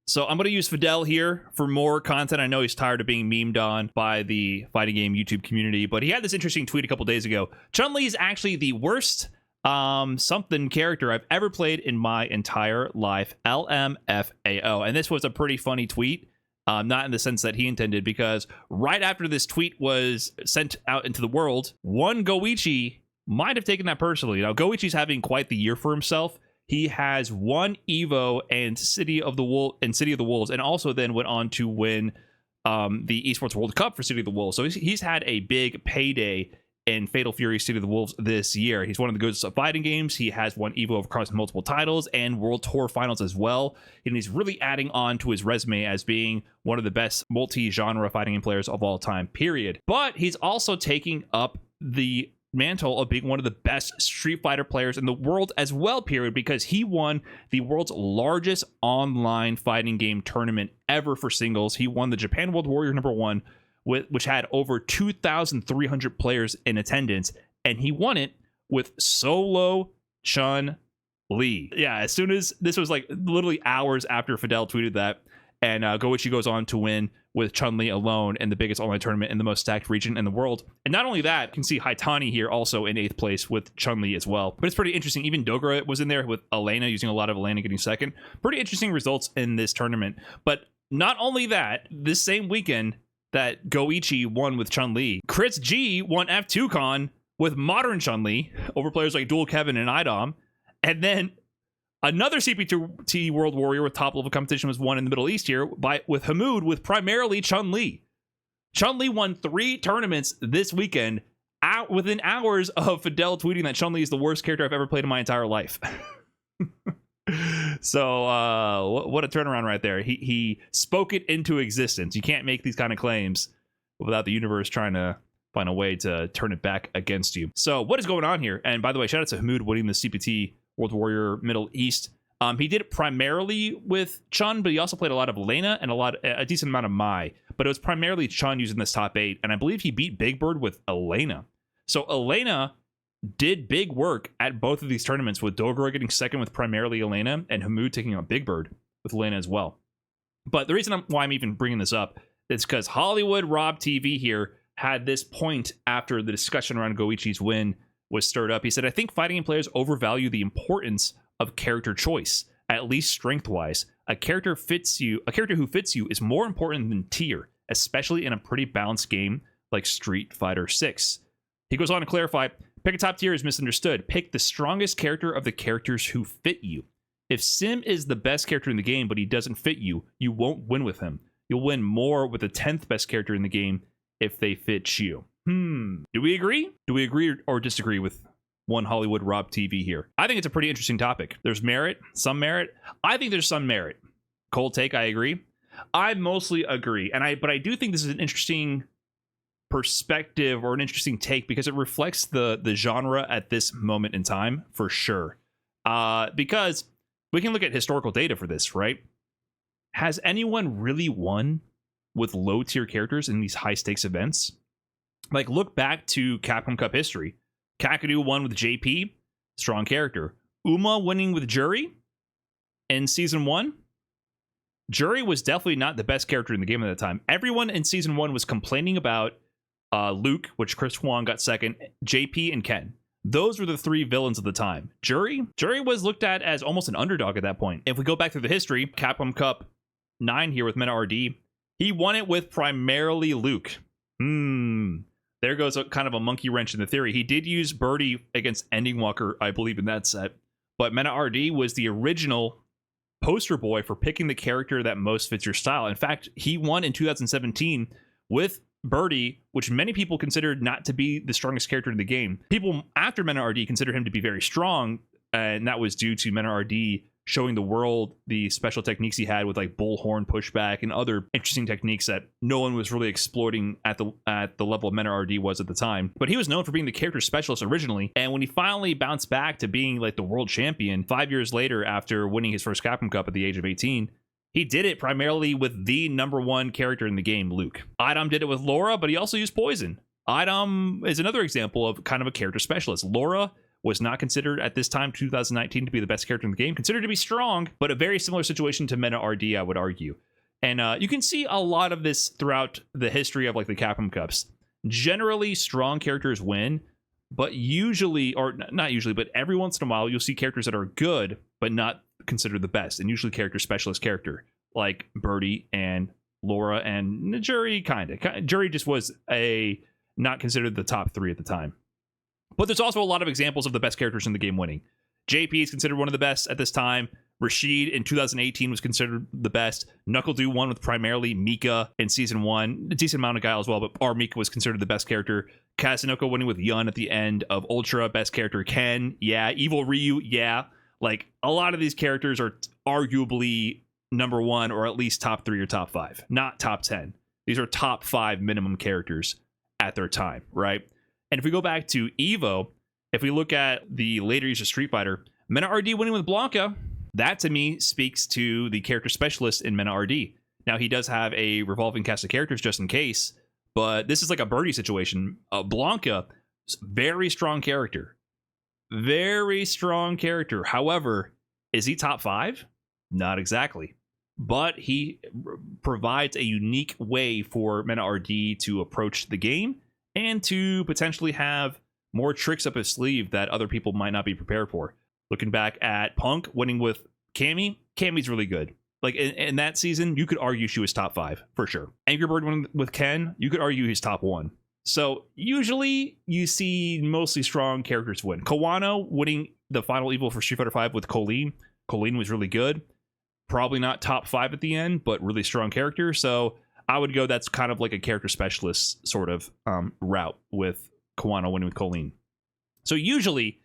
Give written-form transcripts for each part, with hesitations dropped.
So I'm going to use Fidel here for more content. I know he's tired of being memed on by the fighting game YouTube community, but he had this interesting tweet a couple days ago. Chun-Li is actually the worst something character I've ever played in my entire life. LMFAO. And this was a pretty funny tweet. Not in the sense that he intended, because right after this tweet was sent out into the world, one Goichi might have taken that personally. Now, Goichi's having quite the year for himself. He has won Evo and City of the Wolves, and also then went on to win the Esports World Cup for City of the Wolves. So he's had a big payday in Fatal Fury City of the Wolves this year. He's one of the goods of fighting games. He has won Evo across multiple titles and World Tour finals as well. And he's really adding on to his resume as being one of the best multi-genre fighting game players of all time, period. But he's also taking up the mantle of being one of the best Street Fighter players in the world as well, period, because he won the world's largest online fighting game tournament ever for singles. He won the Japan World Warrior #1, which had over 2,300 players in attendance, and he won it with solo Chun-Li. Yeah, as soon as this was like literally hours after Fidel tweeted that, and Goichi goes on to win with Chun-Li alone in the biggest online tournament in the most stacked region in the world. And not only that, you can see Haitani here also in 8th place with Chun-Li as well. But it's pretty interesting. Even Dogra was in there with Elena, using a lot of Elena, getting second. Pretty interesting results in this tournament. But not only that, this same weekend that Goichi won with Chun-Li, Chris G won F2Con with modern Chun-Li over players like Dual Kevin and Idom. And then another CPT World Warrior with top level competition was won in the Middle East here with Hamoud with primarily Chun-Li. Chun-Li won 3 tournaments this weekend within hours of Fidel tweeting that Chun-Li is the worst character I've ever played in my entire life. So what a turnaround right there. He spoke it into existence. You can't make these kind of claims without the universe trying to find a way to turn it back against you. So what is going on here? And by the way, shout out to Hamoud winning the CPT World Warrior Middle East. He did it primarily with Chun, but he also played a lot of Elena and a decent amount of Mai. But it was primarily Chun using this top 8, and I believe he beat Big Bird with Elena. So Elena did big work at both of these tournaments, with Dogra getting second with primarily Elena, and Hamoud taking on Big Bird with Elena as well. But the reason why I'm even bringing this up is because Hollywood Rob TV here had this point after the discussion around Goichi's win was stirred up. He said, I think fighting game players overvalue the importance of character choice, at least strength-wise. A character who fits you is more important than tier, especially in a pretty balanced game like Street Fighter 6. He goes on to clarify, pick a top tier is misunderstood. Pick the strongest character of the characters who fit you. If Sim is the best character in the game, but he doesn't fit you, you won't win with him. You'll win more with the 10th best character in the game if they fit you. Do we agree? Do we agree or disagree with one Hollywood Rob TV here? I think it's a pretty interesting topic. There's merit, some merit. I think there's some merit. Cold take, I agree. I mostly agree. But I do think this is an interesting perspective or an interesting take, because it reflects the genre at this moment in time for sure. Because we can look at historical data for this, right? Has anyone really won with low tier characters in these high stakes events? Like, look back to Capcom Cup history. Kakadu won with JP, strong character. Uma winning with Jury in Season 1. Jury was definitely not the best character in the game at that time. Everyone in Season 1 was complaining about Luke, which Chris Huang got second, JP, and Ken. Those were the 3 villains of the time. Jury was looked at as almost an underdog at that point. If we go back through the history, Capcom Cup 9 here with Meta RD, he won it with primarily Luke. There goes kind of a monkey wrench in the theory. He did use Birdie against Ending Walker, I believe, in that set. But Meta RD was the original poster boy for picking the character that most fits your style. In fact, he won in 2017 with Birdie, which many people considered not to be the strongest character in the game. People after Meta RD considered him to be very strong, and that was due to Meta RD showing the world the special techniques he had with like bullhorn pushback and other interesting techniques that no one was really exploiting at the level of Meta RD was at the time. But he was known for being the character specialist originally, and when he finally bounced back to being like the world champion 5 years later after winning his first Capcom Cup at the age of 18, he did it primarily with the #1 character in the game, Luke. Idom did it with Laura, but he also used Poison. Idom is another example of kind of a character specialist. Laura was not considered at this time, 2019, to be the best character in the game. Considered to be strong, but a very similar situation to Meta RD, I would argue. And you can see a lot of this throughout the history of like the Capcom Cups. Generally, strong characters win, but usually, or not usually, but every once in a while, you'll see characters that are good, but not considered the best. And usually character specialist character, like Birdie and Laura and Jury, kind of. Jury just was not considered the top 3 at the time. But there's also a lot of examples of the best characters in the game winning. JP is considered one of the best at this time. Rashid in 2018 was considered the best. NuckleDu won with primarily Mika in Season 1. A decent amount of Guile as well, but our Mika was considered the best character. Kazunoko winning with Yun at the end of Ultra. Best character, Ken. Yeah. Evil Ryu. Yeah. Like, a lot of these characters are arguably number 1 or at least top 3 or top 5. Not top 10. These are top 5 minimum characters at their time, right? And if we go back to Evo, if we look at the later years of Street Fighter, Mena RD winning with Blanca, that to me speaks to the character specialist in Mena RD. Now, he does have a revolving cast of characters just in case, but this is like a Birdie situation. Blanca, very strong character. Very strong character. However, is he top 5? Not exactly. But he provides a unique way for Mena RD to approach the game and to potentially have more tricks up his sleeve that other people might not be prepared for. Looking back at Punk winning with Cammy, Cammy's really good. Like in that season, you could argue she was top 5 for sure. Angry Bird winning with Ken, you could argue he's top 1. So usually you see mostly strong characters win. Kawano winning the final Evo for Street Fighter V with Colleen. Colleen was really good. Probably not top 5 at the end, but really strong character. So I would go that's kind of like a character specialist sort of route with Kawano winning with Colleen. So usually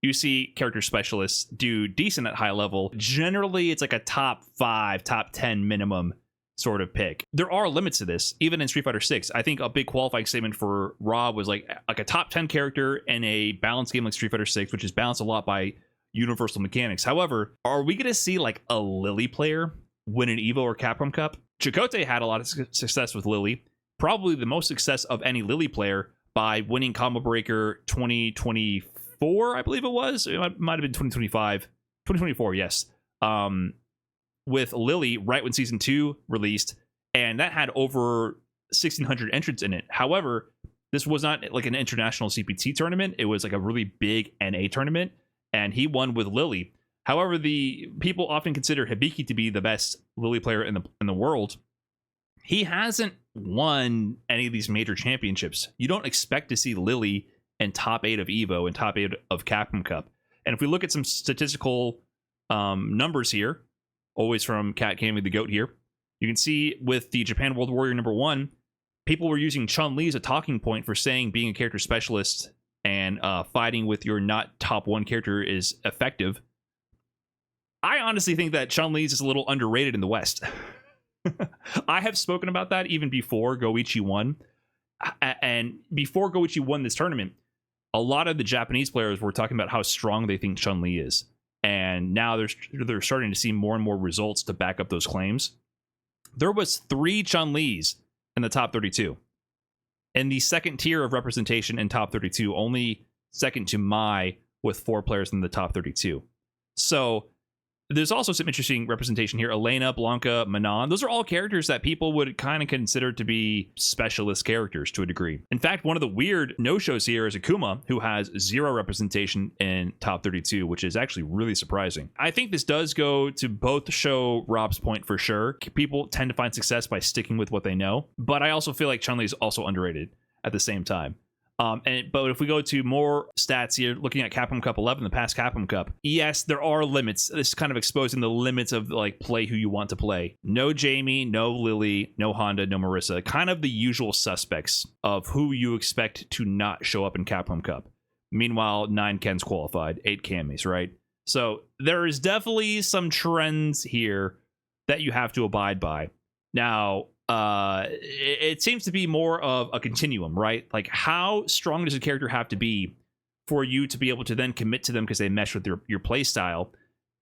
you see character specialists do decent at high level. Generally, it's like a top 5, top 10 minimum sort of pick. There are limits to this, even in Street Fighter 6. I think a big qualifying statement for Rob was like a top 10 character in a balanced game like Street Fighter 6, which is balanced a lot by universal mechanics. However, are we going to see like a Lily player win an Evo or Capcom Cup? Chakotay had a lot of success with Lily, probably the most success of any Lily player by winning Combo Breaker 2024, I believe it was. It might have been 2025. 2024, yes. With Lily right when Season 2 released, and that had over 1,600 entrants in it. However, this was not like an international CPT tournament. It was like a really big NA tournament, and he won with Lily. However, the people often consider Hibiki to be the best Lily player in the world. He hasn't won any of these major championships. You don't expect to see Lily in top 8 of Evo and top 8 of Capcom Cup. And if we look at some statistical numbers here, always from Cat Cammy the Goat here, you can see with the Japan World Warrior #1, people were using Chun-Li as a talking point for saying being a character specialist and fighting with your not top 1 character is effective. I honestly think that Chun-Li's is a little underrated in the West. I have spoken about that even before Goichi won. And before Goichi won this tournament, a lot of the Japanese players were talking about how strong they think Chun-Li is. And now they're starting to see more and more results to back up those claims. There was 3 Chun-Li's in the top 32. In the second tier of representation in top 32, only second to Mai with 4 players in the top 32. So there's also some interesting representation here. Elena, Blanca, Manon. Those are all characters that people would kind of consider to be specialist characters to a degree. In fact, one of the weird no-shows here is Akuma, who has 0 representation in top 32, which is actually really surprising. I think this does go to both show Rob's point for sure. People tend to find success by sticking with what they know, but I also feel like Chun-Li is also underrated at the same time. But if we go to more stats here, looking at Capcom Cup 11, the past Capcom Cup, yes, there are limits. This is kind of exposing the limits of like play who you want to play. No Jamie, no Lily, no Honda, no Marissa. Kind of the usual suspects of who you expect to not show up in Capcom Cup. Meanwhile, 9 Kens qualified, 8 Cammies, right? So there is definitely some trends here that you have to abide by. Now, it seems to be more of a continuum, right? Like, how strong does a character have to be for you to be able to then commit to them because they mesh with your play style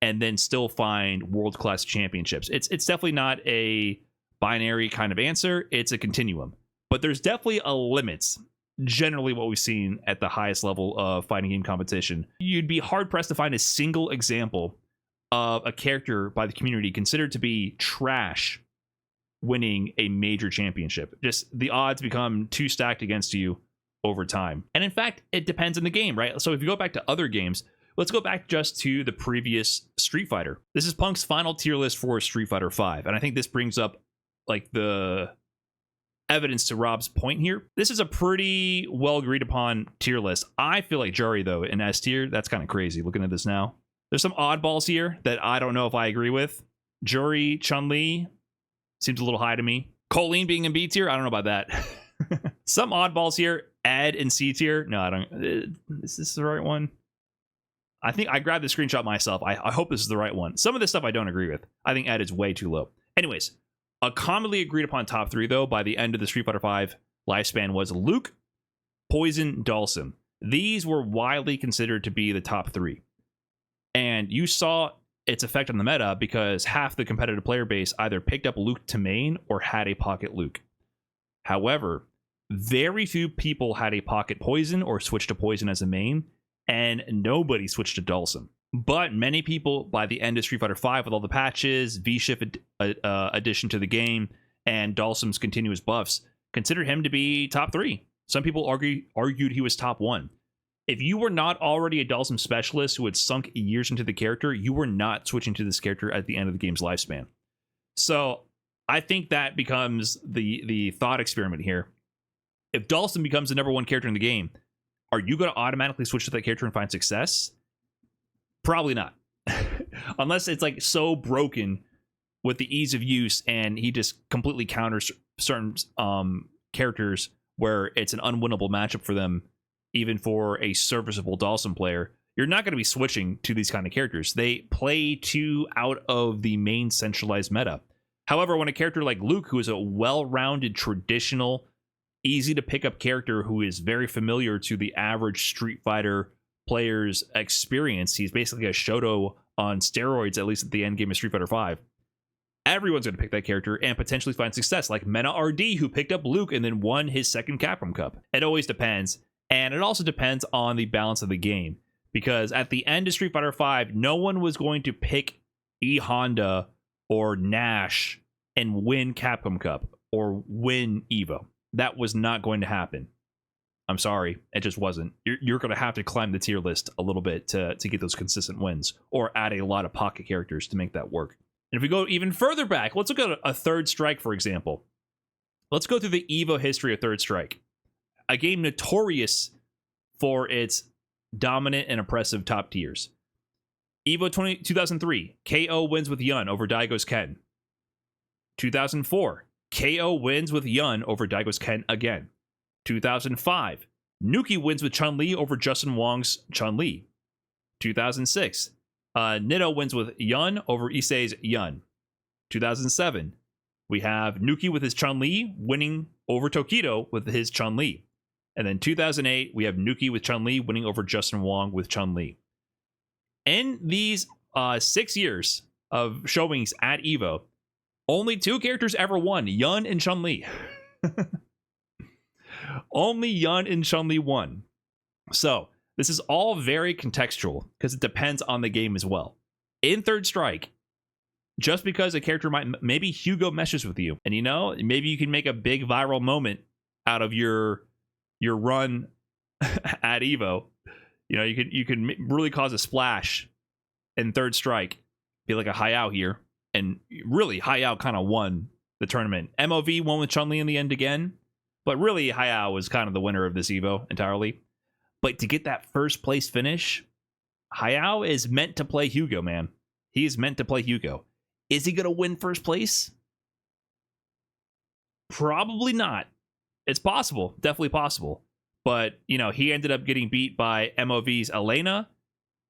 and then still find world-class championships? It's definitely not a binary kind of answer. It's a continuum. But there's definitely a limits generally what we've seen at the highest level of fighting game competition. You'd be hard-pressed to find a single example of a character by the community considered to be trash winning a major championship. Just the odds become too stacked against you over time. And in fact, it depends on the game, right? So if you go back to other games, let's go back just to the previous Street Fighter. This is Punk's final tier list for Street Fighter V, and I think this brings up like the evidence to Rob's point here. This is a pretty well agreed upon tier list. I feel like Juri, though, in S tier, that's kind of crazy looking at this now. There's some oddballs here that I don't know if I agree with. Juri, Chun-Li seems a little high to me. Colleen being in B tier, I don't know about that. Some oddballs here. Ed in C tier. No, I don't. Is this the right one? I think I grabbed the screenshot myself. I hope this is the right one. Some of this stuff I don't agree with. I think Ed is way too low. Anyways, a commonly agreed upon top 3, though, by the end of the Street Fighter V lifespan was Luke, Poison, Dhalsim. These were widely considered to be the top 3. And you saw its effect on the meta because half the competitive player base either picked up Luke to main or had a pocket Luke. However, very few people had a pocket Poison or switched to Poison as a main, and nobody switched to Dhalsim. But many people, by the end of Street Fighter V, with all the patches, V-Shift addition to the game, and Dhalsim's continuous buffs, considered him to be top 3. Some people argued he was top 1. If you were not already a Dhalsim specialist who had sunk years into the character, you were not switching to this character at the end of the game's lifespan. So I think that becomes the thought experiment here. If Dhalsim becomes the number 1 character in the game, are you going to automatically switch to that character and find success? Probably not. Unless it's like so broken with the ease of use and he just completely counters certain characters where it's an unwinnable matchup for them, even for a serviceable Dhalsim player. You're not going to be switching to these kind of characters. They play too out of the main centralized meta. However, when a character like Luke, who is a well-rounded, traditional, easy to pick up character who is very familiar to the average Street Fighter player's experience, he's basically a Shoto on steroids, at least at the end game of Street Fighter V. Everyone's going to pick that character and potentially find success, like Mena RD, who picked up Luke and then won his second Capcom Cup. It always depends, and it also depends on the balance of the game, because at the end of Street Fighter V, no one was going to pick E Honda or Nash and win Capcom Cup or win EVO. That was not going to happen. I'm sorry, it just wasn't. You're going to have to climb the tier list a little bit to get those consistent wins, or add a lot of pocket characters to make that work. And if we go even further back, let's look at a Third Strike, for example. Let's go through the EVO history of Third Strike, a game notorious for its dominant and oppressive top tiers. EVO 2003, KO wins with Yun over Daigo's Ken. 2004, KO wins with Yun over Daigo's Ken again. 2005, Nuki wins with Chun-Li over Justin Wong's Chun-Li. 2006, Nitto wins with Yun over Issei's Yun. 2007, we have Nuki with his Chun-Li winning over Tokido with his Chun-Li. And then 2008, we have Nuki with Chun-Li winning over Justin Wong with Chun-Li. In these 6 years of showings at EVO, only 2 characters ever won, Yun and Chun-Li. Only Yun and Chun-Li won. So, this is all very contextual, because it depends on the game as well. In Third Strike, just because a character maybe Hugo meshes with you, and maybe you can make a big viral moment out of your run at EVO. You can really cause a splash in Third Strike, be like a Hayao here, and really Hayao kind of won the tournament. MOV won with Chun-Li in the end again, but really Hayao was kind of the winner of this EVO entirely. But to get that first place finish, Hayao is meant to play Hugo, man. He is meant to play Hugo. Is he going to win first place? Probably not. It's possible, definitely possible. But, he ended up getting beat by MOV's Elena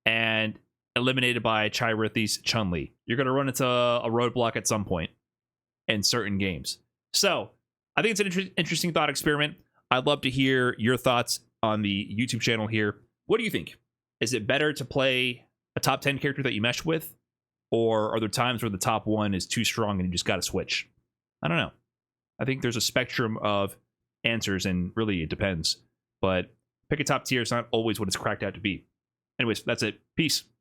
and eliminated by Chai Rithy's Chun-Li. You're going to run into a roadblock at some point in certain games. So, I think it's an interesting thought experiment. I'd love to hear your thoughts on the YouTube channel here. What do you think? Is it better to play a top 10 character that you mesh with? Or are there times where the top 1 is too strong and you just got to switch? I don't know. I think there's a spectrum of answers, and really it depends. but pick a top tier is not always what it's cracked out to be. Anyways, that's it. Peace.